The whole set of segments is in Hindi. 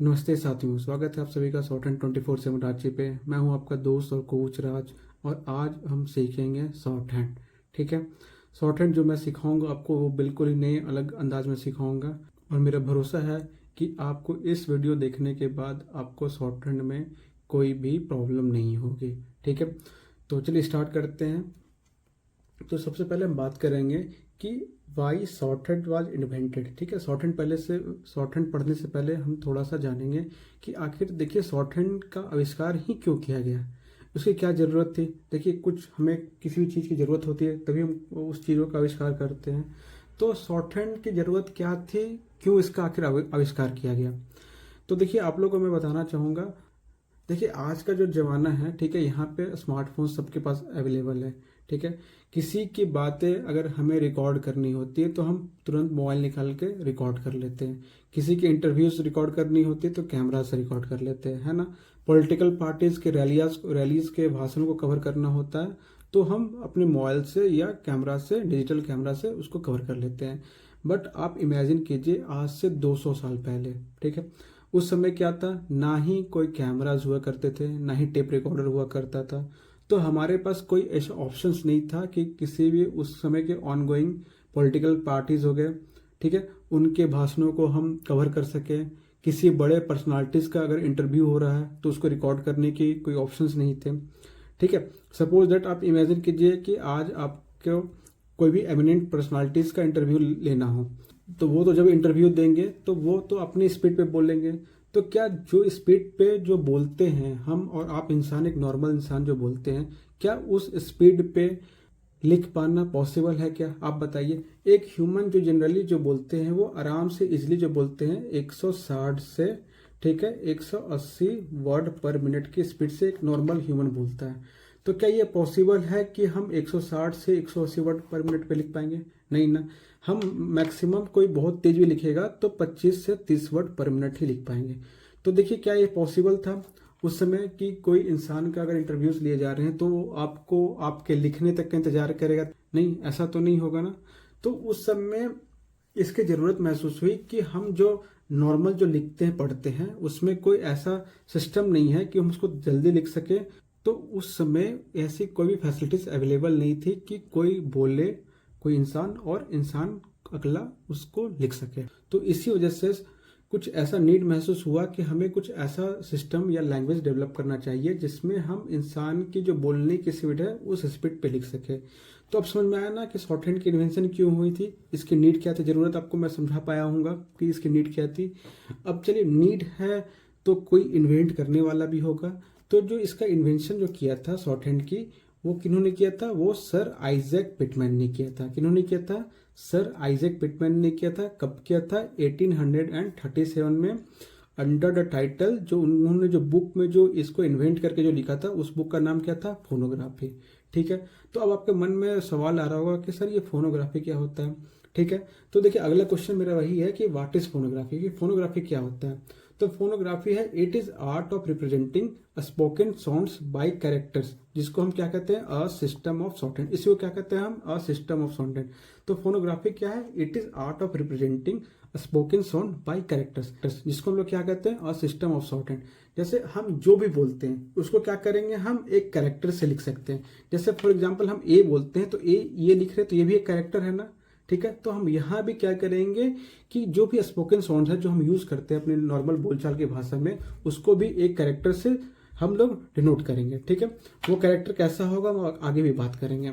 नमस्ते साथियों, स्वागत है आप सभी का शॉर्ट हैंड 24/7 रांची पे। मैं हूं आपका दोस्त और कोच राज और आज हम सीखेंगे शॉर्ट हैंड। ठीक है, शॉर्ट हैंड जो मैं सिखाऊंगा आपको वो बिल्कुल ही नए अलग अंदाज में सिखाऊंगा और मेरा भरोसा है कि आपको इस वीडियो देखने के बाद आपको शॉर्ट हैंड में कोई भी प्रॉब्लम नहीं होगी। ठीक है, तो चलिए स्टार्ट करते हैं। तो सबसे पहले हम बात करेंगे कि Y short hand was invented. ठीक है, शॉर्ट हैंड पढ़ने से पहले हम थोड़ा सा जानेंगे कि आखिर देखिए शॉर्ट हैंड का आविष्कार ही क्यों किया गया, उसकी क्या ज़रूरत थी। देखिए कुछ हमें किसी भी चीज़ की ज़रूरत होती है तभी हम उस चीज़ों का आविष्कार करते हैं। तो शॉर्ट हैंड की ज़रूरत क्या थी, क्यों इसका आखिर आविष्कार किया गया। तो देखिए आप लोगों को मैं बताना चाहूँगा। देखिए आज का जो ज़माना है, ठीक है, यहाँ पे स्मार्टफोन सबके पास अवेलेबल है। ठीक है, किसी की बातें अगर हमें रिकॉर्ड करनी होती है तो हम तुरंत मोबाइल निकाल के रिकॉर्ड कर लेते हैं। किसी की इंटरव्यूज रिकॉर्ड करनी होती है तो कैमरा से रिकॉर्ड कर लेते हैं, है ना। पॉलिटिकल पार्टीज के रैलीज के भाषण को कवर करना होता है तो हम अपने मोबाइल से या कैमरा से, डिजिटल कैमरा से उसको कवर कर लेते हैं। बट आप इमेजिन कीजिए आज से 200 साल पहले, ठीक है, उस समय क्या था, ना ही कोई कैमराज हुआ करते थे, ना ही टेप रिकॉर्डर हुआ करता था। तो हमारे पास कोई ऐसा ऑप्शंस नहीं था कि किसी भी उस समय के ऑनगोइंग पॉलिटिकल पार्टीज हो गए, ठीक है, उनके भाषणों को हम कवर कर सकें। किसी बड़े पर्सनालिटीज़ का अगर इंटरव्यू हो रहा है तो उसको रिकॉर्ड करने की कोई ऑप्शंस नहीं थे। ठीक है, सपोज दैट आप इमेजिन कीजिए कि आज आपको कोई भी एमिनेंट पर्सनालिटीज़ का इंटरव्यू लेना हो, तो वो तो जब इंटरव्यू देंगे तो वो तो अपनी स्पीड पे बोलेंगे। तो क्या जो स्पीड पे जो बोलते हैं हम और आप इंसान, एक नॉर्मल इंसान जो बोलते हैं, क्या उस स्पीड पे लिख पाना पॉसिबल है क्या, आप बताइए। एक ह्यूमन जो जनरली जो बोलते हैं वो आराम से इजीली जो बोलते हैं 160 से, ठीक है, 180 वर्ड पर मिनट की स्पीड से एक नॉर्मल ह्यूमन बोलता है। तो क्या ये पॉसिबल है कि हम 160 से 180 वर्ड पर मिनट पे लिख पाएंगे? नहीं ना। हम मैक्सिमम कोई बहुत तेज भी लिखेगा तो 25 से 30 वर्ड पर मिनट ही लिख पाएंगे। तो देखिए क्या ये पॉसिबल था उस समय कि कोई इंसान का अगर इंटरव्यूज लिए जा रहे हैं तो आपको आपके लिखने तक का इंतजार करेगा? नहीं, ऐसा तो नहीं होगा ना। तो उस समय इसकी ज़रूरत महसूस हुई कि हम जो नॉर्मल जो लिखते हैं पढ़ते हैं उसमें कोई ऐसा सिस्टम नहीं है कि हम उसको जल्दी लिख सके। तो उस समय ऐसी कोई भी फैसिलिटीज अवेलेबल नहीं थी कि कोई बोले, कोई इंसान और इंसान अगला उसको लिख सके। तो इसी वजह से कुछ ऐसा नीड महसूस हुआ कि हमें कुछ ऐसा सिस्टम या लैंग्वेज डेवलप करना चाहिए जिसमें हम इंसान की जो बोलने की स्पीड है उस स्पीड पे लिख सके। तो अब समझ में आया ना कि शॉर्ट हैंड की इन्वेंशन क्यों हुई थी, इसकी नीड क्या थी, ज़रूरत आपको मैं समझा पाया हूँगा कि इसकी नीड क्या थी। अब चलिए, नीड है तो कोई इन्वेंट करने वाला भी होगा। तो जो इसका इन्वेंशन जो किया था शॉर्ट हैंड की, वो किन्होंने किया था, वो सर आइजैक पिटमैन ने किया था। किन्होंने किया था? सर आइजैक पिटमैन ने किया था। कब किया था? 1837 में, अंडर द टाइटल, जो उन्होंने जो बुक में जो इसको इन्वेंट करके जो लिखा था उस बुक का नाम क्या था? फोनोग्राफी। ठीक है, तो अब आपके मन में सवाल आ रहा होगा कि सर ये फोनोग्राफी क्या होता है। ठीक है, तो देखिए अगला क्वेश्चन मेरा वही है कि व्हाट इज फोनोग्राफी, कि फोनोग्राफी क्या होता है। तो फोनोग्राफी है, it is art of representing spoken sounds by characters, जिसको हम क्या कहते हैं? A system of shorthand. इसी को क्या कहते हैं हम? A system of shorthand. तो फोनोग्राफी क्या है? It is art of representing spoken sound by characters, जिसको हम लोग क्या कहते हैं? A system of shorthand. जैसे हम जो भी बोलते हैं उसको क्या करेंगे, हम एक कैरेक्टर से लिख सकते हैं। जैसे फॉर एग्जाम्पल हम ए बोलते हैं तो ए ये लिख रहे हैं तो ये भी एक कैरेक्टर है ना। ठीक है, तो हम यहाँ भी क्या करेंगे कि जो भी स्पोकन साउंड है जो हम यूज करते हैं अपने नॉर्मल बोलचाल की भाषा में, उसको भी एक कैरेक्टर से हम लोग डिनोट करेंगे। ठीक है, वो कैरेक्टर कैसा होगा वो आगे भी बात करेंगे।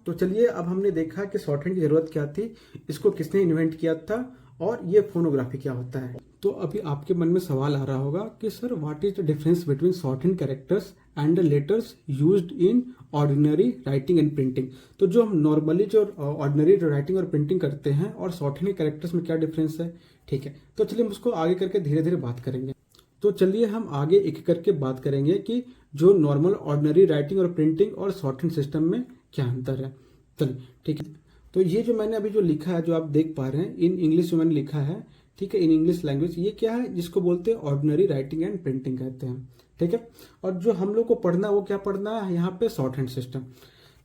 तो चलिए, अब हमने देखा कि शॉर्ट हैंड की जरूरत क्या थी, इसको किसने इन्वेंट किया था और ये फोनोग्राफी क्या होता है। तो अभी आपके मन में सवाल आ रहा होगा कि sir what is the difference between short hand characters and the letters used in ordinary writing and printing. तो जो हम नॉर्मली जो ऑर्डिनरी राइटिंग और प्रिंटिंग करते हैं और शॉर्ट हैंड कैरेक्टर्स में क्या डिफरेंस है। ठीक है, तो चलिए हम उसको आगे करके धीरे धीरे बात करेंगे। तो चलिए हम आगे एक करके बात करेंगे कि जो नॉर्मल ऑर्डिनरी राइटिंग और प्रिंटिंग और शॉर्ट हैंड सिस्टम में क्या अंतर है। चलिए ठीक है, तो ये जो मैंने अभी जो लिखा है, जो आप देख पा रहे हैं इन इंग्लिश में मैंने लिखा है, ठीक है, इन इंग्लिश लैंग्वेज, ये क्या है, जिसको बोलते हैं ऑर्डिनरी राइटिंग एंड प्रिंटिंग कहते हैं। ठीक है, और जो हम लोग को पढ़ना वो क्या पढ़ना है यहाँ पे? Short hand system.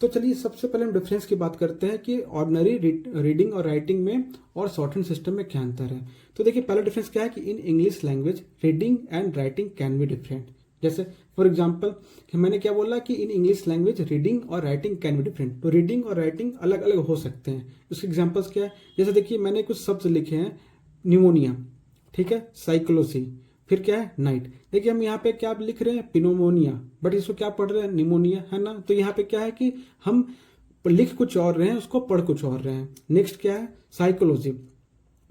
तो चलिए सबसे पहले हम डिफरेंस की बात करते हैं कि ऑर्डिनरी रीडिंग और राइटिंग में और शॉर्ट हैंड सिस्टम में क्या अंतर है। तो देखिए पहला डिफरेंस क्या है कि in English language reading and writing can be different. जैसे फॉर एग्जाम्पल कि मैंने क्या बोला कि इन इंग्लिश लैंग्वेज रीडिंग और राइटिंग कैन बी डिफरेंट, तो रीडिंग और राइटिंग अलग अलग हो सकते हैं। उसके एग्जाम्पल्स क्या है, जैसे देखिए मैंने कुछ शब्द लिखे हैं, निमोनिया, ठीक है, साइकोलॉजी, फिर क्या है नाइट। देखिए हम यहाँ पे क्या लिख रहे हैं, पिनोमोनिया, बट इसको क्या पढ़ रहे हैं, निमोनिया, है ना। तो यहाँ पे क्या है कि हम लिख कुछ और रहे हैं, उसको पढ़ कुछ और रहे हैं। नेक्स्ट क्या है, साइकोलॉजी।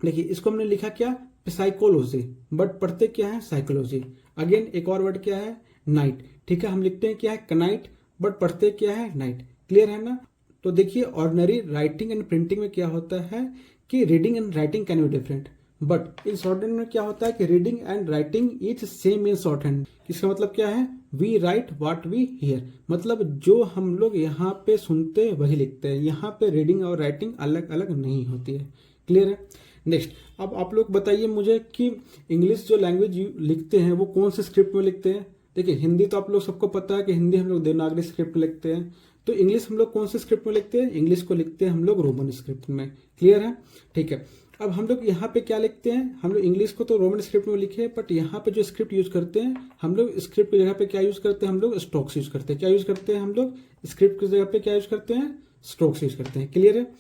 देखिए इसको हमने लिखा क्या, साइकोलॉजी, बट पढ़ते क्या है, साइकोलॉजी। अगेन एक और वर्ड क्या है, नाइट, ठीक है, हम लिखते हैं क्या है, कनाइट, बट पढ़ते क्या है, नाइट। क्लियर है ना। तो देखिए ऑर्डिनरी राइटिंग एंड प्रिंटिंग में क्या होता है कि reading and writing can be different, but in shorthand में क्या होता है कि reading and writing is same in shorthand. इसका मतलब क्या है, we write what we hear, मतलब जो हम लोग यहाँ पे सुनते हैं वही लिखते हैं। यहाँ पे रीडिंग और राइटिंग अलग अलग नहीं होती है। क्लियर है। नेक्स्ट, अब आप लोग बताइए मुझे कि इंग्लिश जो लैंग्वेज लिखते हैं वो कौन से स्क्रिप्ट में लिखते हैं। देखिए हिंदी तो आप लोग सबको पता है कि हिंदी हम लोग देवनागरी स्क्रिप्ट में लिखते हैं, तो इंग्लिश हम लोग कौन से स्क्रिप्ट में लिखते हैं, इंग्लिश को लिखते हैं हम लोग रोमन स्क्रिप्ट में। क्लियर है, ठीक है। अब हम लोग यहाँ पे क्या लिखते हैं, हम लोग इंग्लिश को तो रोमन स्क्रिप्ट में लिखे हैं, बट यहाँ पे जो स्क्रिप्ट यूज करते हैं हम लोग, स्क्रिप्ट की जगह पे क्या यूज करते हैं, हम लोग स्ट्रोक्स यूज करते हैं। क्या यूज करते हैं हम लोग, स्क्रिप्ट की जगह पे क्या यूज करते हैं, स्ट्रोक्स यूज करते हैं। क्लियर है।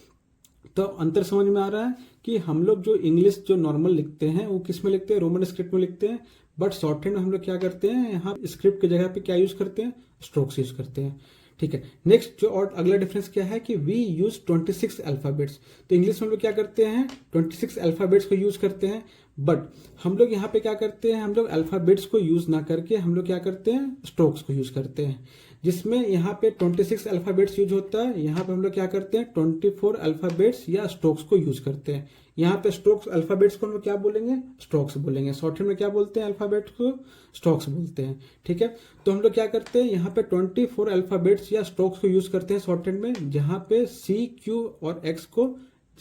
तो अंतर समझ में आ रहा है कि हम लोग जो इंग्लिश जो नॉर्मल लिखते हैं वो किस में लिखते हैं, रोमन स्क्रिप्ट में लिखते हैं, बट शॉर्ट हैंड में हम लोग क्या करते हैं, यहाँ स्क्रिप्ट की जगह पे क्या यूज करते हैं, स्ट्रोक्स यूज करते हैं। ठीक है। नेक्स्ट जो और अगला डिफरेंस क्या है कि वी यूज 26 अल्फाबेट्स। तो इंग्लिश में हम लोग क्या करते हैं, 26 अल्फाबेट्स को यूज करते हैं, बट हम लोग यहाँ पे क्या करते हैं, हम लोग अल्फाबेट्स को यूज ना करके हम लोग क्या करते हैं, स्ट्रोक्स को यूज करते हैं। जिसमें यहाँ पे 26 अल्फाबेट्स यूज होता है, यहाँ पे हम लोग क्या करते हैं, 24 अल्फाबेट्स या स्ट्रोक्स को यूज करते हैं। यहाँ पे स्ट्रोक्स अल्फाबेट्स को हम लोग क्या बोलेंगे, स्ट्रोक्स बोलेंगे। शॉर्टहैंड में क्या बोलते हैं, अल्फाबेट्स को स्ट्रोक्स बोलते हैं। ठीक है। तो हम लोग क्या करते हैं, यहाँ पे 24 अल्फाबेट्स या स्ट्रोक्स को यूज करते हैं शॉर्टहैंड में, जहाँ पे सी, क्यू और एक्स को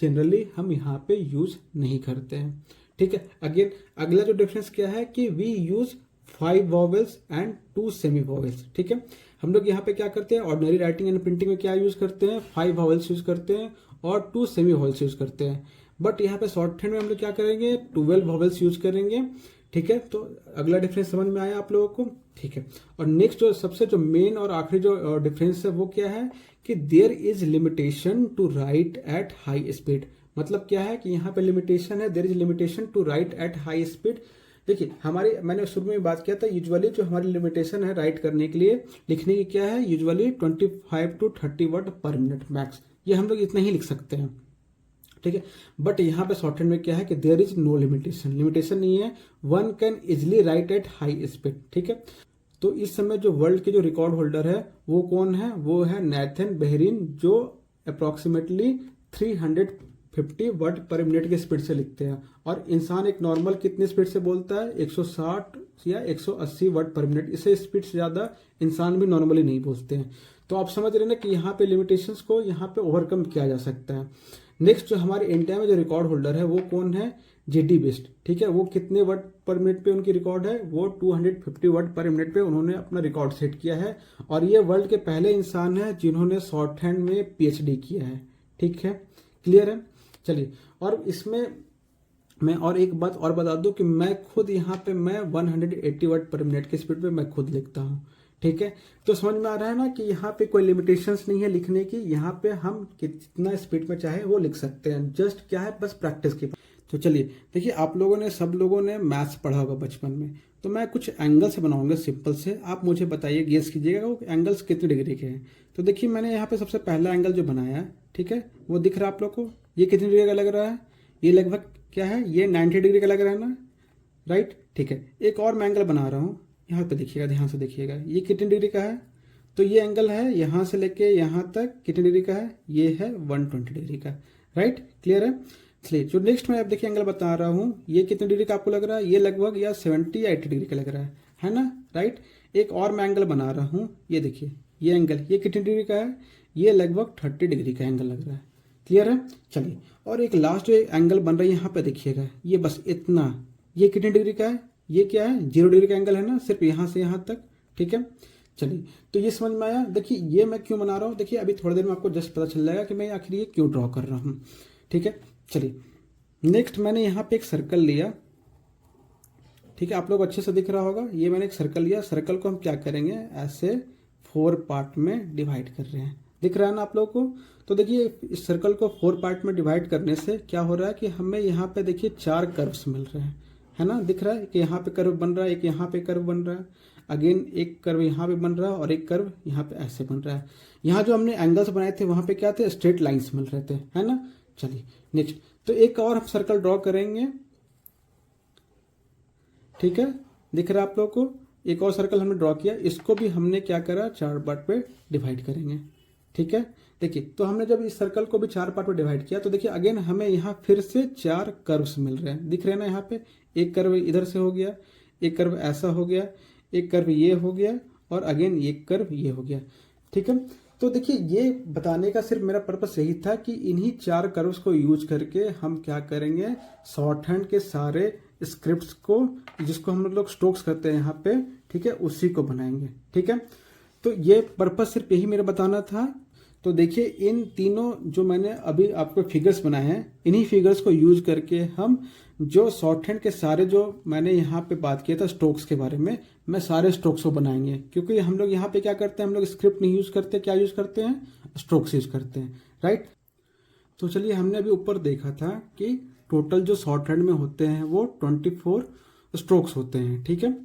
जनरली हम यहाँ पे यूज नहीं करते हैं। ठीक है। अगेन अगला जो डिफरेंस क्या है कि we use 5 vowels and 2 semi vowels. ठीक है। हम लोग यहाँ पे क्या करते हैं, ऑर्डिनरी राइटिंग एंड प्रिंटिंग में क्या यूज करते हैं, 5 वॉवेल्स यूज करते हैं और 2 सेमी वॉवेल्स यूज करते हैं। बट यहाँ पे शॉर्टहैंड में हम लोग क्या करेंगे, 12 वॉवेल्स यूज करेंगे। ठीक है। तो अगला डिफरेंस समझ में आया आप लोगों को। ठीक है। और नेक्स्ट जो सबसे जो मेन और आखिरी जो डिफरेंस है वो क्या है कि there is limitation to write at high speed. मतलब क्या है कि यहाँ पे लिमिटेशन है, there is limitation to write at high speed. देखिए हमारी, मैंने शुरू में बात किया था, यूजुअली जो हमारी लिमिटेशन है राइट करने के लिए, लिखने की क्या है, यूजुअली 25 to 30 वर्ड पर मिनट मैक्स, ये हम लोग इतना ही लिख सकते हैं। ठीक है। बट यहाँ पे शॉर्टहैंड में क्या है कि there is no limitation, limitation नहीं है, one can easily write at high speed. ठीक है। तो इस समय जो वर्ल्ड के जो रिकॉर्ड होल्डर है वो कौन है, वो है नेथन बेहरीन, जो अप्रोक्सीमेटली 350 वर्ड पर मिनट के स्पीड से लिखते हैं। और इंसान एक नॉर्मल कितनी स्पीड से बोलता है, 160 या 180 वर्ड पर मिनट, इससे स्पीड से ज़्यादा इंसान भी नॉर्मली नहीं बोलते हैं। तो आप समझ रहे हैं ना कि यहाँ पे लिमिटेशंस को यहाँ पे ओवरकम किया जा सकता है। नेक्स्ट जो हमारे इंडिया में जो रिकॉर्ड होल्डर है वो कौन है, जेडी बेस्ट। ठीक है। वो कितने वर्ड पर मिनट पे उनकी रिकॉर्ड है, वो 250 वर्ड पर मिनट पे उन्होंने अपना रिकॉर्ड सेट किया है। और ये वर्ल्ड के पहले इंसान है जिन्होंने शॉर्टहैंड में पीएचडी किया है। ठीक है। क्लियर है। चलिए, और इसमें मैं और एक बात और बता दूं कि मैं खुद यहाँ पे मैं 180 वर्ड पर मिनट की स्पीड पे मैं खुद लिखता हूँ। ठीक है। तो समझ में आ रहा है ना कि यहाँ पे कोई लिमिटेशंस नहीं है लिखने की, यहाँ पे हम कितना स्पीड में चाहे वो लिख सकते हैं। जस्ट क्या है, बस प्रैक्टिस की। तो चलिए देखिए, आप लोगों ने, सब लोगों ने मैथ्स पढ़ा होगा बचपन में, तो मैं कुछ एंगल्स बनाऊंगा सिंपल से, आप मुझे बताइए, गेस कीजिएगा वो एंगल्स कितने डिग्री के हैं। तो देखिए मैंने यहाँ पे सबसे पहला एंगल जो बनाया है, ठीक है, वो दिख रहा है आप लोग को, ये कितने डिग्री का लग रहा है, ये लगभग क्या है, ये 90 डिग्री का लग रहा है ना, राइट। ठीक है। एक और मैं एंगल बना रहा हूँ, यहाँ पे देखिएगा, ध्यान से देखिएगा, ये कितने डिग्री का है, तो ये एंगल है यहाँ से लेके यहाँ तक कितने डिग्री का है, ये है 120 डिग्री का, राइट। क्लियर है। चलिए जो नेक्स्ट मैं आप देखिए एंगल बता रहा हूँ, ये कितने डिग्री का आपको लग रहा है, ये लगभग या 70 या 80 डिग्री का लग रहा है ना, राइट। एक और मैं एंगल बना रहा हूँ, ये देखिए, ये एंगल, ये कितने डिग्री का है, ये लगभग 30 डिग्री का एंगल लग रहा है। क्लियर है। चलिए, और एक लास्ट जो एंगल बन रहा है यहाँ पे देखिएगा, ये बस इतना, ये कितने डिग्री का है, ये क्या है, 0 डिग्री का एंगल है ना, सिर्फ यहाँ से यहाँ तक। ठीक है। चलिए, तो ये समझ में आया। देखिए ये मैं क्यों बना रहा हूँ, देखिए अभी थोड़ी देर में आपको जस्ट पता चल जाएगा कि मैं आखिर ये क्यों ड्रॉ कर रहा हूँ। ठीक है। चलिए, नेक्स्ट मैंने यहाँ पे एक सर्कल लिया, ठीक है, आप लोग अच्छे से दिख रहा होगा। ये मैंने एक सर्कल लिया, सर्कल को हम क्या करेंगे, ऐसे 4 पार्ट में डिवाइड कर रहे हैं, दिख रहा है ना आप लोगों को। तो देखिए इस सर्कल को 4 पार्ट में डिवाइड करने से क्या हो रहा है कि हमें यहाँ पे देखिए 4 कर्व्स मिल रहे हैं, है ना, दिख रहा है कि यहाँ पे कर्व बन रहा है, एक यहाँ पे कर्व बन रहा है, अगेन एक कर्व यहाँ पे बन रहा है और एक कर्व यहाँ पे ऐसे बन रहा है। यहाँ जो हमने एंगल्स बनाए थे वहाँ पे क्या थे, स्ट्रेट लाइन्स मिल रहे थे, है ना। चलिए नेक्स्ट, तो एक और हम सर्कल ड्रॉ करेंगे, ठीक है, दिख रहा है आप लोगों को। एक और सर्कल हमने ड्रॉ किया, इसको भी हमने क्या करा, 4 पार्ट पे डिवाइड करेंगे, ठीक है। देखिए तो हमने जब इस सर्कल को भी 4 पार्ट में डिवाइड किया तो देखिए अगेन हमें यहाँ फिर से 4 कर्व्स मिल रहे हैं, दिख रहे हैं ना। यहाँ पे एक कर्व इधर से हो गया, एक कर्व ऐसा हो गया, एक कर्व ये हो गया और अगेन एक कर्व ये हो गया, ठीक है। तो देखिए ये बताने का सिर्फ मेरा पर्पस यही था कि इन्हीं 4 कर्व्स को यूज करके हम क्या करेंगे, शॉर्ट हैंड के सारे स्क्रिप्ट्स को, जिसको हम लोग स्ट्रोक्स करते हैं यहाँ पे, ठीक है, उसी को बनाएंगे, ठीक है। तो ये पर्पस सिर्फ यही मेरा बताना था। तो देखिए इन तीनों जो मैंने अभी आपको फिगर्स बनाए हैं, इन्हीं फिगर्स को यूज करके हम जो शॉर्ट हैंड के सारे जो मैंने यहाँ पे बात किया था स्ट्रोक्स के बारे में, मैं सारे स्ट्रोक्स को बनाएंगे। क्योंकि हम लोग यहाँ पे क्या करते हैं, हम लोग स्क्रिप्ट नहीं यूज करते, क्या यूज करते हैं, स्ट्रोक्स यूज करते हैं, राइट। तो चलिए हमने अभी ऊपर देखा था कि टोटल जो शॉर्ट हैंड में होते हैं वो 24 स्ट्रोक्स होते हैं, ठीक है।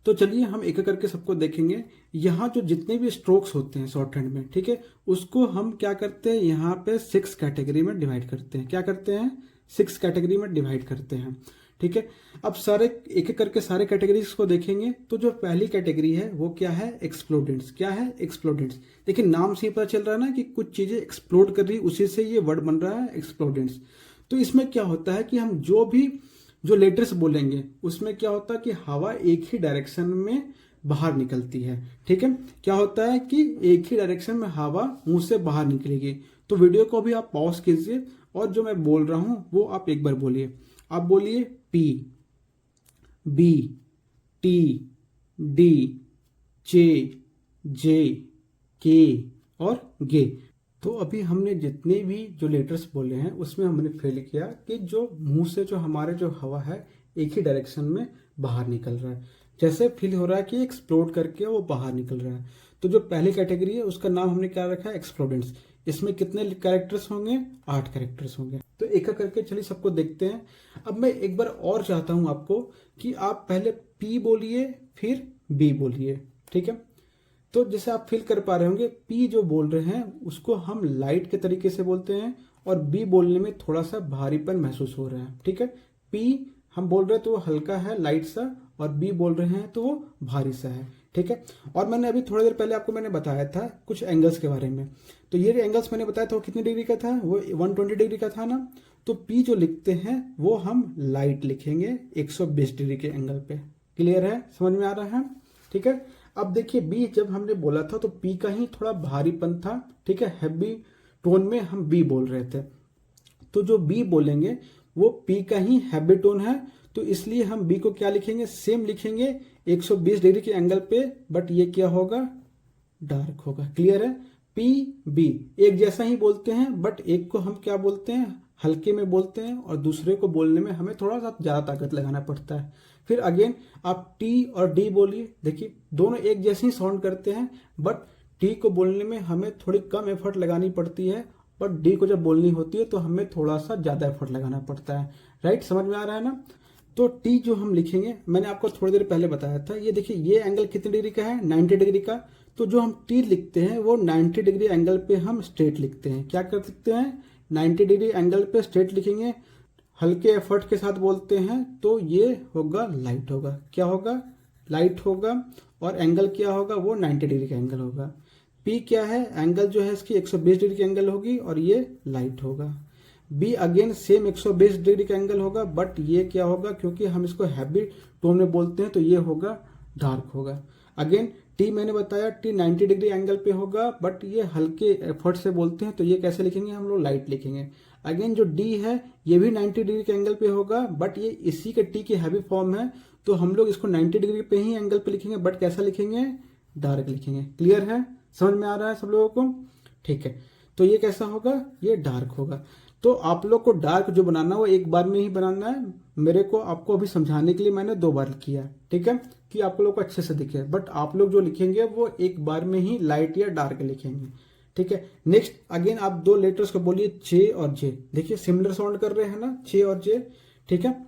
तो चलिए हम एक एक करके सबको देखेंगे। यहाँ जो जितने भी स्ट्रोक्स होते हैं शॉर्ट हैंड में, ठीक है, उसको हम क्या करते हैं, यहाँ पे 6 कैटेगरी में डिवाइड करते हैं। क्या करते हैं, 6 कैटेगरी में डिवाइड करते हैं, ठीक है। अब सारे एक एक करके सारे कैटेगरीज को देखेंगे। तो जो पहली कैटेगरी है वो क्या है, एक्सप्लोडेंट्स। क्या है, एक्सप्लोडेंट्स। देखिए नाम से ही पता चल रहा है ना कि कुछ चीजें एक्सप्लोड कर रही, उसी से ये वर्ड बन रहा है एक्सप्लोडेंट्स। तो इसमें क्या होता है कि हम जो लेटर्स बोलेंगे उसमें क्या होता है कि हवा एक ही डायरेक्शन में बाहर निकलती है, ठीक है। क्या होता है कि एक ही डायरेक्शन में हवा मुंह से बाहर निकलेगी। तो वीडियो को भी आप पॉज कीजिए और जो मैं बोल रहा हूं वो आप एक बार बोलिए। आप बोलिए पी, बी, टी, डी, जे, जे, के और गे। तो अभी हमने जितने भी जो लेटर्स बोले हैं उसमें हमने फील किया कि जो मुंह से जो हमारे जो हवा है एक ही डायरेक्शन में बाहर निकल रहा है, जैसे फील हो रहा है कि एक्सप्लोड करके वो बाहर निकल रहा है। तो जो पहली कैटेगरी है उसका नाम हमने क्या रखा है, एक्सप्लोडेंट्स। इसमें कितने कैरेक्टर्स होंगे, 8 कैरेक्टर्स होंगे। तो एक एक करके चलिए सबको देखते हैं। अब मैं एक बार और चाहता हूं आपको कि आप पहले पी बोलिए फिर बी बोलिए, ठीक है। तो जैसे आप फील कर पा रहे होंगे, पी जो बोल रहे हैं उसको हम लाइट के तरीके से बोलते हैं और बी बोलने में थोड़ा सा भारीपन महसूस हो रहा है, ठीक है। पी हम बोल रहे हैं तो वो हल्का है, लाइट सा, और बी बोल रहे हैं तो वो भारी सा है, ठीक है। और मैंने अभी थोड़ी देर पहले आपको मैंने बताया था कुछ एंगल्स के बारे में। तो ये एंगल्स मैंने बताया था वो कितनी डिग्री का था, वो 120 डिग्री का था ना। तो पी जो लिखते हैं वो हम लाइट लिखेंगे 120 डिग्री के एंगल पे। क्लियर है, समझ में आ रहा है, ठीक है। अब देखिए बी जब हमने बोला था तो पी का ही थोड़ा भारीपन था, ठीक है, हैवी टोन में हम बी बोल रहे थे। तो जो बी बोलेंगे वो पी का ही हैवी टोन है, तो इसलिए हम बी को क्या लिखेंगे, सेम लिखेंगे 120 डिग्री के एंगल पे, बट ये क्या होगा, डार्क होगा। क्लियर है, पी बी एक जैसा ही बोलते हैं, बट एक को हम क्या बोलते हैं, हल्के में बोलते हैं, और दूसरे को बोलने में हमें थोड़ा सा ज्यादा ताकत लगाना पड़ता है। फिर अगेन आप टी और डी बोलिए। देखिए दोनों एक जैसे ही साउंड करते हैं, बट टी को बोलने में हमें थोड़ी कम एफर्ट लगानी पड़ती है, बट डी को जब बोलनी होती है तो हमें थोड़ा सा ज्यादा एफर्ट लगाना पड़ता है, राइट, समझ में आ रहा है ना। तो टी जो हम लिखेंगे, मैंने आपको थोड़ी देर पहले बताया था, ये देखिए ये एंगल कितने डिग्री का है, 90 डिग्री का। तो जो हम टी लिखते हैं वो 90 डिग्री एंगल पे हम स्ट्रेट लिखते हैं। क्या कर सकते हैं, 90 डिग्री एंगल पे स्ट्रेट लिखेंगे, हल्के एफर्ट के साथ बोलते हैं, तो ये होगा लाइट होगा। क्या होगा, लाइट होगा। और एंगल क्या होगा, वो 90 डिग्री का एंगल होगा। पी क्या है, एंगल जो है इसकी 120 डिग्री की एंगल होगी और ये लाइट होगा। बी अगेन सेम 120 डिग्री का एंगल होगा, बट ये क्या होगा, क्योंकि हम इसको हैवी टोन में बोलते हैं तो ये होगा डार्क होगा। अगेन टी मैंने बताया, टी 90 डिग्री एंगल पे होगा, बट ये हल्के एफर्ट से बोलते हैं तो ये कैसे लिखेंगे, हम लोग लाइट लिखेंगे। अगेन जो डी है ये भी 90 डिग्री के एंगल पे होगा, बट ये इसी के टी की हैवी फॉर्म है, तो हम लोग इसको 90 डिग्री पे ही एंगल पे लिखेंगे, बट कैसा लिखेंगे, डार्क लिखेंगे। क्लियर है, समझ में आ रहा है सब लोगों को, ठीक है। तो ये कैसा होगा, ये डार्क होगा। तो आप लोग को डार्क जो बनाना है वो एक बार में ही बनाना है। मेरे को आपको अभी समझाने के लिए मैंने 2 बार किया है, ठीक है, कि आप लोग को अच्छे से दिखे। बट आप लोग जो लिखेंगे वो एक बार में ही लाइट या डार्क लिखेंगे, ठीक है। नेक्स्ट अगेन आप 2 लेटर्स को बोलिए चे और जे। देखिए सिमिलर साउंड कर रहे हैं ना, चे और जे, ठीक है।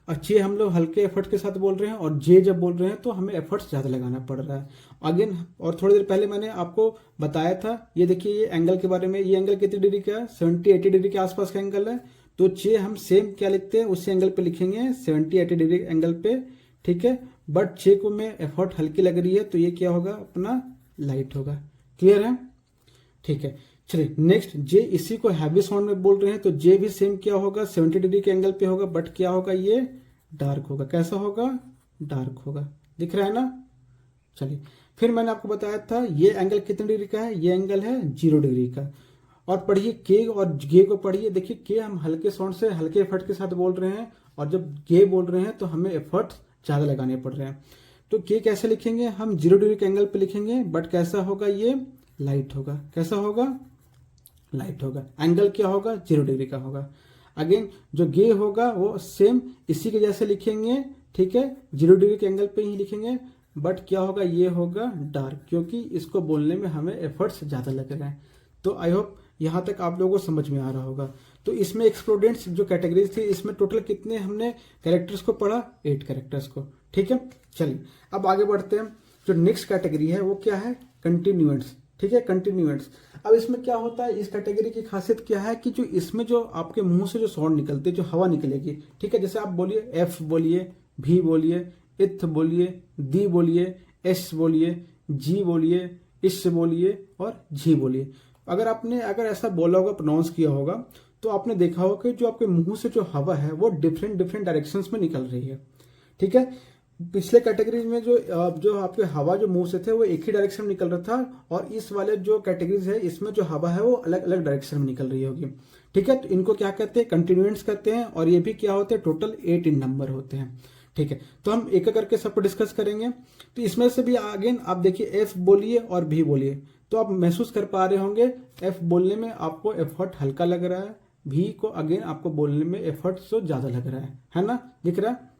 अच्छे हम लोग हल्के एफर्ट के साथ बोल रहे हैं, और जे जब बोल रहे हैं तो हमें एफर्ट्स ज़्यादा लगाना पड़ रहा है। अगेन और थोड़ी देर पहले मैंने आपको बताया था, ये देखिए ये एंगल के बारे में, ये एंगल कितनी डिग्री का है, 70-80 डिग्री के आसपास का एंगल है। तो चे हम सेम क्या लिखते हैं, उसी एंगल पे लिखेंगे 70-80 डिग्री एंगल पे, ठीक है। बट चे को में एफर्ट हल्की लग रही है तो ये क्या होगा, अपना लाइट होगा। क्लियर है, ठीक है। चलिए नेक्स्ट जे, इसी को हैवी साउंड में बोल रहे हैं तो जे भी सेम क्या होगा, 70 डिग्री के एंगल पे होगा, बट क्या होगा, ये डार्क होगा। कैसा होगा, डार्क होगा। दिख रहा है ना। चलिए फिर मैंने आपको बताया था ये एंगल कितने डिग्री का है, ये एंगल है 0 डिग्री का। और पढ़िए के और गे को पढ़िए। देखिए के हम हल्के साउंड से हल्के एफर्ट के साथ बोल रहे हैं, और जब गे बोल रहे हैं तो हमें एफर्ट ज्यादा लगाने पड़ रहे हैं। तो के कैसे लिखेंगे, हम 0 डिग्री के एंगल पे लिखेंगे, बट कैसा होगा, ये लाइट होगा। कैसा होगा, लाइट होगा। एंगल क्या होगा, 0 डिग्री का होगा। अगेन जो गे होगा वो सेम इसी के जैसे लिखेंगे, ठीक है, 0 डिग्री के एंगल पे ही लिखेंगे, बट क्या होगा, ये होगा डार्क, क्योंकि इसको बोलने में हमें एफर्ट्स ज्यादा लग रहे हैं। तो आई होप यहां तक आप लोगों को समझ में आ रहा होगा। तो इसमें एक्सप्लोडेंट्स जो कैटेगरीज थी, इसमें टोटल कितने हमने कैरेक्टर्स को पढ़ा, 8 कैरेक्टर्स को, ठीक है। चलिए अब आगे बढ़ते हैं। जो नेक्स्ट कैटेगरी है वो क्या है, कंटिन्यूएंट्स, ठीक है, कंटिन्यूएंट्स। अब इसमें क्या होता है, इस कैटेगरी की खासियत क्या है कि जो इसमें जो आपके मुंह से जो साउंड निकलते, जो हवा निकलेगी, ठीक है, जैसे आप बोलिए एफ बोलिए, भी बोलिए, इथ बोलिए, दी बोलिए, एस बोलिए, जी बोलिए, इस बोलिए और जी बोलिए। अगर ऐसा बोला होगा, प्रोनाउंस किया होगा, तो आपने देखा होगा कि जो आपके मुंह से जो हवा है वो डिफरेंट डायरेक्शंस में निकल रही है, ठीक है। पिछले कैटेगरी में जो आपके हवा जो मुंह से थे वो एक ही डायरेक्शन में निकल रहा था, और इस वाले जो कैटेगरीज है इसमें जो हवा है वो अलग अलग डायरेक्शन में निकल रही होगी, ठीक है। तो इनको क्या कहते हैं, कंटिन्यूएंट्स कहते हैं, और ये भी क्या होते हैं, टोटल 8 इन नंबर होते हैं, ठीक है। तो हम एक एक करके सबको डिस्कस करेंगे। तो इसमें से भी अगेन आप देखिए एफ बोलिए और भी बोलिए, तो आप महसूस कर पा रहे होंगे एफ बोलने में आपको एफर्ट हल्का लग रहा है, भी को अगेन आपको बोलने में एफर्ट तो ज्यादा लग रहा है ना, दिख रहा है।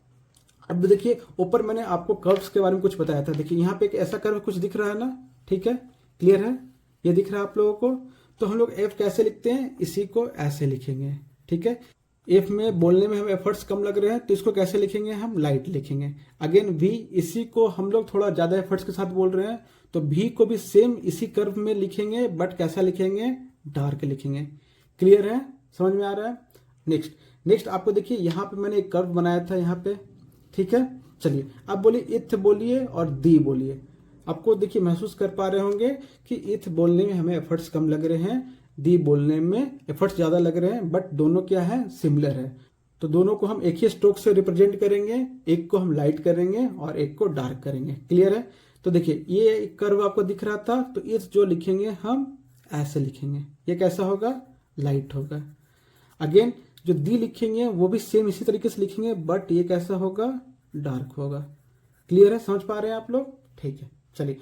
अब देखिए ऊपर मैंने आपको कर्व्स के बारे में कुछ बताया था, देखिए यहाँ पे एक ऐसा कर्व कुछ दिख रहा है ना, ठीक है, क्लियर है, ये दिख रहा है आप लोगों को। तो हम लोग एफ कैसे लिखते हैं, इसी को ऐसे लिखेंगे, ठीक है। एफ में बोलने में हम एफर्ट्स कम लग रहे हैं तो इसको कैसे लिखेंगे, हम लाइट लिखेंगे। अगेन वी, इसी को हम लोग थोड़ा ज्यादा एफर्ट्स के साथ बोल रहे हैं तो भी को भी सेम इसी कर्व में लिखेंगे, बट कैसा लिखेंगे, डार्क लिखेंगे। क्लियर है, समझ में आ रहा है। नेक्स्ट आपको देखिए यहाँ पे मैंने एक कर्व बनाया था यहाँ पे, ठीक है। चलिए अब बोलिए इथ बोलिए और दी बोलिए। आपको देखिए महसूस कर पा रहे होंगे कि इथ बोलने में हमें एफर्ट्स कम लग रहे हैं, दी बोलने में एफर्ट्स ज्यादा लग रहे हैं, बट दोनों क्या है, सिमिलर है। तो दोनों को हम एक ही स्ट्रोक से रिप्रेजेंट करेंगे, एक को हम लाइट करेंगे और एक को डार्क करेंगे। क्लियर है। तो देखिए ये कर्व आपको दिख रहा था, तो इथ जो लिखेंगे हम ऐसे लिखेंगे, ये कैसा होगा, लाइट होगा। अगेन जो दी लिखेंगे वो भी सेम इसी तरीके से लिखेंगे, बट ये कैसा होगा, डार्क होगा। क्लियर है, समझ पा रहे हैं आप लोग, ठीक है। चलिए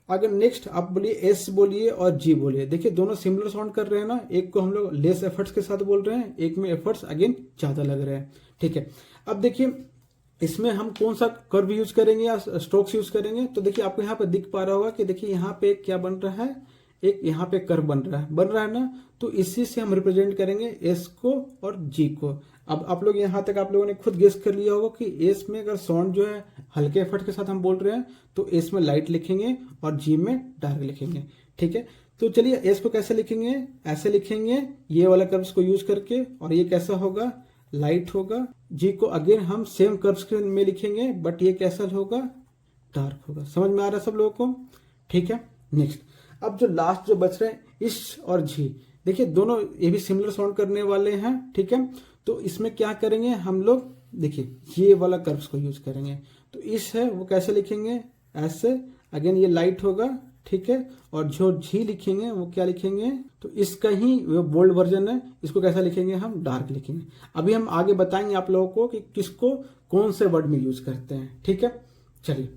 अगर नेक्स्ट आप बोलिए एस बोलिए और जी बोलिए। देखिए दोनों सिमिलर साउंड कर रहे हैं ना, एक को हम लोग लेस एफर्ट्स के साथ बोल रहे हैं, एक में एफर्ट्स अगेन ज्यादा लग रहे हैं, ठीक है। अब देखिए इसमें हम कौन सा कर्व यूज करेंगे या स्ट्रोक्स यूज करेंगे, तो देखिए आपको यहाँ पे दिख पा रहा होगा कि देखिए यहाँ पे क्या बन रहा है, एक यहाँ पे कर्व बन रहा है ना, तो इसी से हम रिप्रेजेंट करेंगे एस को और जी को। अब आप लोग यहाँ तक आप लोगों ने खुद गेस कर लिया होगा कि एस में अगर साउंड जो है हल्के एफर्ट के साथ हम बोल रहे हैं तो एस में लाइट लिखेंगे और जी में डार्क लिखेंगे, ठीक है। तो चलिए एस को कैसे लिखेंगे, ऐसे लिखेंगे ये वाला कर्व्स को यूज करके, और ये कैसा होगा, लाइट होगा। जी को अगेन हम सेम कर्व्स में लिखेंगे, बट ये कैसा होगा, डार्क होगा। समझ में आ रहा है सब लोगों को, ठीक है। नेक्स्ट अब जो लास्ट जो बच रहे हैं इश और झी, देखिए दोनों ये भी सिमिलर साउंड करने वाले हैं, ठीक है। तो इसमें क्या करेंगे हम लोग, देखिए ये वाला कर्व्स को यूज करेंगे। तो इश है वो कैसे लिखेंगे, ऐसे, अगेन ये लाइट होगा, ठीक है। और जो झी लिखेंगे वो क्या लिखेंगे, तो इसका ही वो बोल्ड वर्जन है, इसको कैसा लिखेंगे, हम डार्क लिखेंगे। अभी हम आगे बताएंगे आप लोगों को कि किसको कौन से वर्ड में यूज करते हैं, ठीक है। चलिए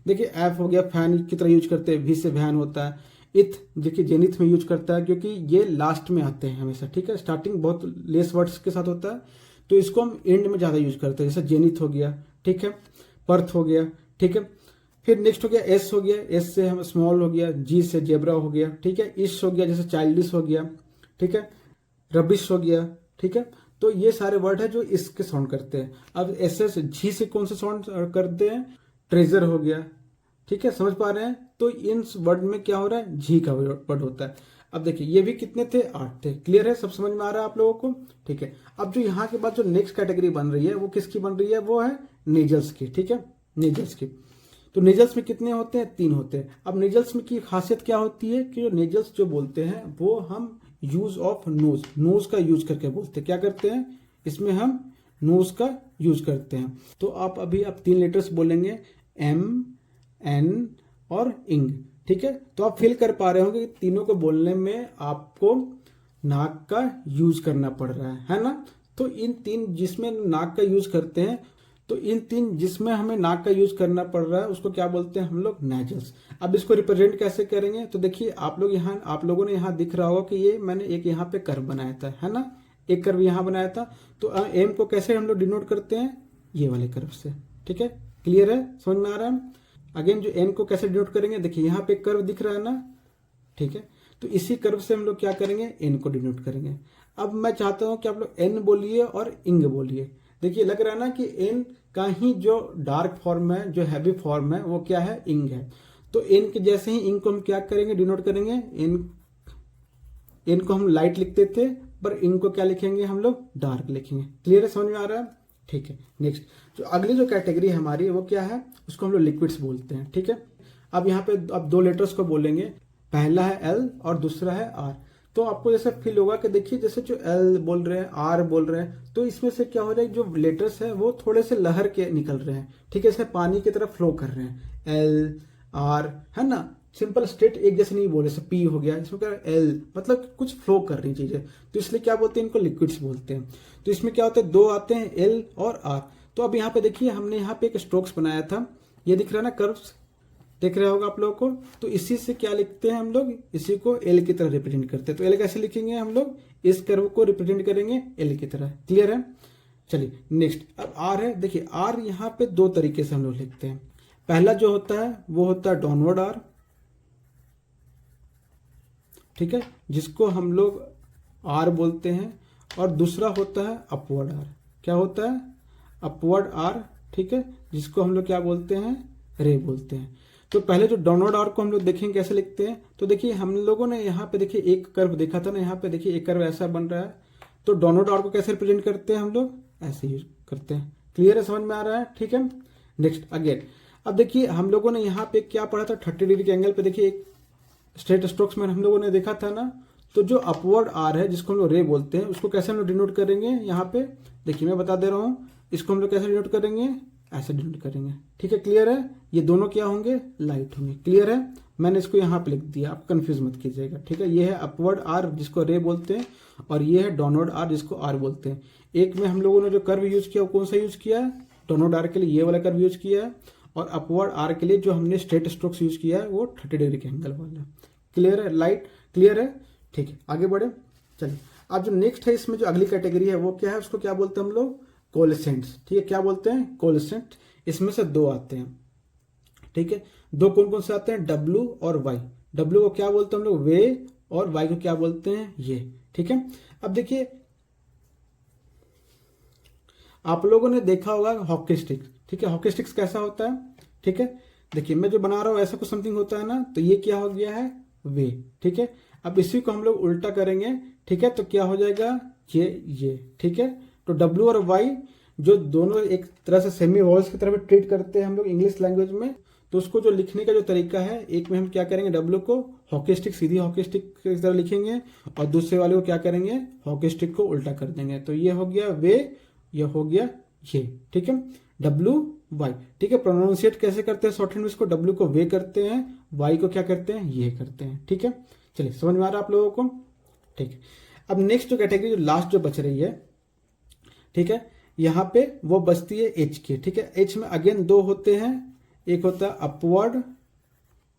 देखिए एफ हो गया, फैन की तरह यूज करते हैं, भी से वैन होता है, इथ देखिए जेनिथ में यूज करता है क्योंकि ये लास्ट में आते हैं हमेशा, ठीक है। स्टार्टिंग बहुत लेस वर्ड्स के साथ होता है, तो इसको हम एंड में ज़्यादा यूज करते हैं, जैसे जेनिथ हो गया, ठीक है, पर्थ हो गया, ठीक है। फिर नेक्स्ट हो गया एस हो गया, एस से हम स्मॉल हो गया, जी से जेब्रा हो गया, ठीक है। इश हो गया जैसे चाइल्डिश हो गया, ठीक है। रबिश हो गया, ठीक है। तो ये सारे वर्ड है जो इसके साउंड करते हैं। अब एस एस झी से कौन से साउंड करते हैं, ट्रेजर हो गया, ठीक है, समझ पा रहे हैं। तो इन वर्ड में क्या हो रहा है, झी का वर्ड होता है। अब देखिए ये भी कितने थे, 8 थे। क्लियर है, सब समझ में आ रहा है आप लोगों को, ठीक है। अब जो यहाँ के बाद जो नेक्स्ट कैटेगरी बन रही है वो किसकी बन रही है, वो है नेजल्स की, ठीक है, नेजल्स की। तो नेजल्स में कितने होते हैं, 3 होते हैं। अब नेजल्स में की खासियत क्या होती है कि जो नेजल्स जो बोलते हैं वो हम यूज ऑफ नोज, नोज का यूज करके बोलते हैं। क्या करते हैं, इसमें हम नोज का यूज करते हैं। तो आप अभी आप 3 लेटर्स बोलेंगे, एम, एन और इंग, ठीक है। तो आप फील कर पा रहे होंगे कि तीनों को बोलने में आपको नाक का यूज करना पड़ रहा है ना। तो इन 3 जिसमें नाक का यूज करते हैं, तो इन 3 जिसमें हमें नाक का यूज करना पड़ रहा है उसको क्या बोलते हैं हम लोग, नेजल्स। अब इसको रिप्रेजेंट कैसे करेंगे, तो देखिए आप लोगों ने यहाँ दिख रहा होगा कि ये मैंने एक यहाँ पे कर्व बनाया था, है ना, एक कर्व यहाँ बनाया था। तो एम को कैसे हम लोग डिनोट करते हैं, ये वाले कर्व से, ठीक है। क्लियर है, समझ में आ रहा है। अगेन जो एन को कैसे डिनोट करेंगे, देखिए यहाँ पे कर्व दिख रहा है ना, ठीक है। तो इसी कर्व से हम लोग क्या करेंगे, एन को डिनोट करेंगे। अब मैं चाहता हूं कि आप लोग एन बोलिए और इंग बोलिए। देखिए लग रहा है ना कि एन का ही जो डार्क फॉर्म है, जो हैवी फॉर्म है, वो क्या है, इंग है। तो एन के जैसे ही इंग को हम क्या करेंगे, डिनोट करेंगे। एन को हम लाइट लिखते थे, पर इंग को क्या लिखेंगे हम लोग, डार्क लिखेंगे। क्लियर है, समझ में आ रहा है, ठीक है। नेक्स्ट जो अगली जो कैटेगरी हमारी वो क्या है, उसको हम लोग लिक्विड्स बोलते हैं, ठीक है। अब यहाँ पे अब 2 लेटर्स को बोलेंगे, पहला है एल और दूसरा है आर। तो आपको जैसे फील होगा कि देखिए जैसे जो एल बोल रहे हैं, आर बोल रहे हैं, तो इसमें से क्या हो रहा है, जो लेटर्स है वो थोड़े से लहर के निकल रहे हैं, ठीक है, जैसे पानी की तरफ फ्लो कर रहे हैं। एल आर, है ना, सिंपल स्ट्रेट एक जैसे नहीं बोले, जैसे पी हो गया, इसमें क्या एल मतलब कुछ फ्लो कर रही चीजें, तो इसलिए क्या बोलते हैं, इनको लिक्विड्स बोलते हैं। तो इसमें क्या होता है, 2 आते हैं, एल और आर। तो अब यहाँ पे देखिए हमने यहाँ पे एक स्ट्रोक्स बनाया था, ये दिख रहा है ना, कर्व्स देख रहे होगा आप लोगों को। तो इसी से क्या लिखते हैं हम लोग, इसी को एल की तरह रिप्रेजेंट करते हैं। तो एल कैसे लिखेंगे हम लोग, इस कर्व को रिप्रेजेंट करेंगे एल की तरह। क्लियर है, चलिए नेक्स्ट। अब आर है, देखिए आर यहाँ पे 2 तरीके से हम लोग लिखते हैं। पहला जो होता है वो होता है डाउनवर्ड आर, ठीक है, जिसको हम लोग आर बोलते हैं। और दूसरा होता है अपवर्ड आर। क्या होता है, अपवर्ड आर, ठीक है, जिसको हम लोग क्या बोलते हैं, रे बोलते हैं। तो पहले जो डाउनवर्ड आर को हम लोग देखेंगे कैसे लिखते हैं। तो देखिए हम लोगों ने यहाँ पे देखिए एक कर्व देखा था ना, यहाँ पे देखिए एक कर्व ऐसा बन रहा है। तो डाउनवर्ड आर को कैसे रिप्रेजेंट करते हैं हम लोग, ऐसे यूज करते हैं। क्लियर है, समझ में आ रहा है, ठीक है। नेक्स्ट अगेन, अब देखिए हम लोगों ने यहाँ पे क्या पढ़ा था, 30 डिग्री के एंगल पे देखिए एक स्ट्रेट स्ट्रोक्स में हम लोगों ने देखा था ना। तो जो अपवर्ड आर है, जिसको हम लोग रे बोलते हैं, उसको कैसे हम लोग डिनोट करेंगे, यहाँ पे देखिए मैं बता दे रहा हूँ, इसको हम लोग कैसे डिनोट करेंगे, ऐसे डिनोट करेंगे, ठीक है। क्लियर है, ये दोनों क्या होंगे, लाइट होंगे। क्लियर है, मैंने इसको यहाँ पे लिख दिया, आप कंफ्यूज मत कीजिएगा, ठीक है। ये है अपवर्ड आर जिसको रे बोलते हैं, और ये है डाउनवर्ड आर जिसको आर बोलते हैं। एक में हम लोगों ने जो कर्व यूज किया वो कौन सा यूज किया है, डाउनवर्ड आर के लिए ये वाला कर्व यूज किया है, और अपवर्ड आर के लिए जो हमने स्ट्रेट स्ट्रोक्स यूज किया है वो 30 डिग्री के एंगल वाला। क्लियर है, लाइट क्लियर है, ठीक है। आगे बढ़े, चलिए। अब जो नेक्स्ट है इसमें जो अगली कैटेगरी है वो क्या है, उसको क्या बोलते हैं हम लोग, कोलेसेंट्स, ठीक है। क्या बोलते हैं, कोलेसेंट। इसमें से 2 आते हैं, ठीक है। 2 कौन कौन से आते हैं, डब्ल्यू और वाई। डब्ल्यू को क्या बोलते हैं हम लोग, वे, और वाई को क्या बोलते हैं, ये, ठीक है। अब देखिए आप लोगों ने देखा होगा हॉकी स्टिक, ठीक है। हॉकी स्टिक्स कैसा होता है, ठीक है। देखिए मैं जो बना रहा हूं ऐसा कुछ समथिंग होता है ना, तो ये क्या हो गया है, वे, ठीक है। अब इसी को हम लोग उल्टा करेंगे, ठीक है, तो क्या हो जाएगा, ये, ठीक है। तो डब्ल्यू और वाई जो दोनों एक तरह से सेमी वॉल्स की तरह ट्रीट करते हैं हम लोग इंग्लिश लैंग्वेज में। तो उसको जो लिखने का जो तरीका है, एक में हम क्या करेंगे, डब्ल्यू को हॉकी स्टिक, सीधी हॉकी स्टिक की तरह लिखेंगे, और दूसरे वाले को क्या करेंगे, हॉकी स्टिक को उल्टा कर देंगे। तो ये हो गया वे, ये हो गया ये, ठीक है, डब्ल्यू वाई, ठीक है। प्रोनाउंसिएट कैसे करते हैं शॉर्ट हैंड में, इसको डब्ल्यू को वे करते हैं, वाई को क्या करते हैं, ये करते हैं, ठीक है। चलिए समझ में आ रहा है आप लोगों को, ठीक है। अब नेक्स्ट जो कैटेगरी जो लास्ट जो बच रही है, ठीक है, यहाँ पे वो बचती है एच की, ठीक है। एच में अगेन 2 होते हैं, एक होता है अपवर्ड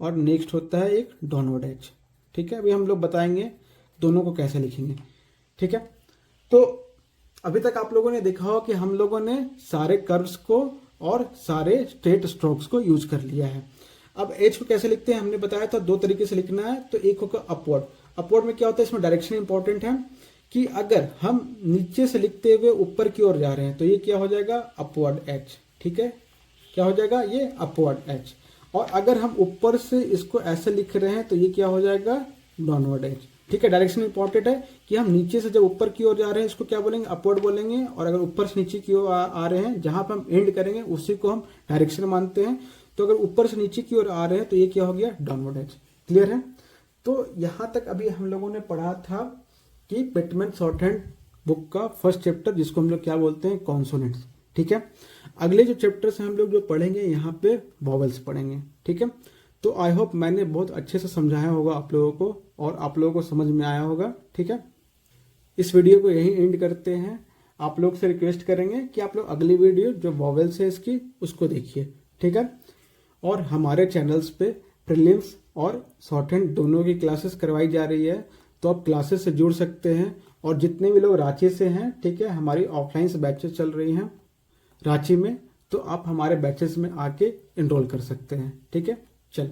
और नेक्स्ट होता है एक डाउनवर्ड एच, ठीक है, अभी हम लोग बताएंगे दोनों को कैसे लिखेंगे। ठीक है, तो अभी तक आप लोगों ने देखा हो कि हम लोगों ने सारे कर्व्स को और सारे स्ट्रेट स्ट्रोक्स को यूज कर लिया है। अब एज को कैसे लिखते हैं हमने बताया था, दो तरीके से लिखना है। तो एक होगा अपवर्ड। अपवर्ड में क्या होता है, इसमें डायरेक्शन इंपॉर्टेंट है कि अगर हम नीचे से लिखते हुए ऊपर की ओर जा रहे हैं तो ये क्या हो जाएगा, अपवर्ड एच। ठीक है, क्या हो जाएगा, ये अपवर्ड एच। और अगर हम ऊपर से इसको ऐसे लिख रहे हैं तो ये क्या हो जाएगा, डाउनवर्ड एच। ठीक है, डायरेक्शन इंपॉर्टेंट है कि हम नीचे से जब ऊपर की ओर जा रहे हैं इसको क्या बोलेंगे, अपवर्ड बोलेंगे। और अगर ऊपर से नीचे की ओर आ रहे हैं, जहां पर हम एंड करेंगे उसी को हम डायरेक्शन मानते हैं। तो अगर ऊपर से नीचे की ओर आ रहे हैं तो ये क्या हो गया, डाउनवर्ड एच। क्लियर है। तो यहां तक अभी हम लोगों ने पढ़ा था कि पिटमैन शॉर्टहैंड बुक का फर्स्ट चैप्टर, जिसको हम लोग क्या बोलते हैं, कॉन्सोनेंट्स। ठीक है, अगले जो चैप्टर्स हैं हम लोग जो पढ़ेंगे यहाँ पे वॉवेल्स पढ़ेंगे। ठीक है, तो आई होप मैंने बहुत अच्छे से समझाया होगा आप लोगों को और आप लोगों को समझ में आया होगा। ठीक है, इस वीडियो को यही एंड करते हैं। आप लोग से रिक्वेस्ट करेंगे कि आप लोग अगली वीडियो जो वॉवेल्स है इसकी उसको देखिए। ठीक है, और हमारे चैनल्स पे प्रीलिम्स और शॉर्टहैंड दोनों की क्लासेस करवाई जा रही है, तो आप क्लासेस से जुड़ सकते हैं। और जितने भी लोग रांची से हैं, ठीक है, हमारी ऑफलाइन से बैचेस चल रही हैं रांची में, तो आप हमारे बैचेस में आके एनरोल कर सकते हैं। ठीक है, चल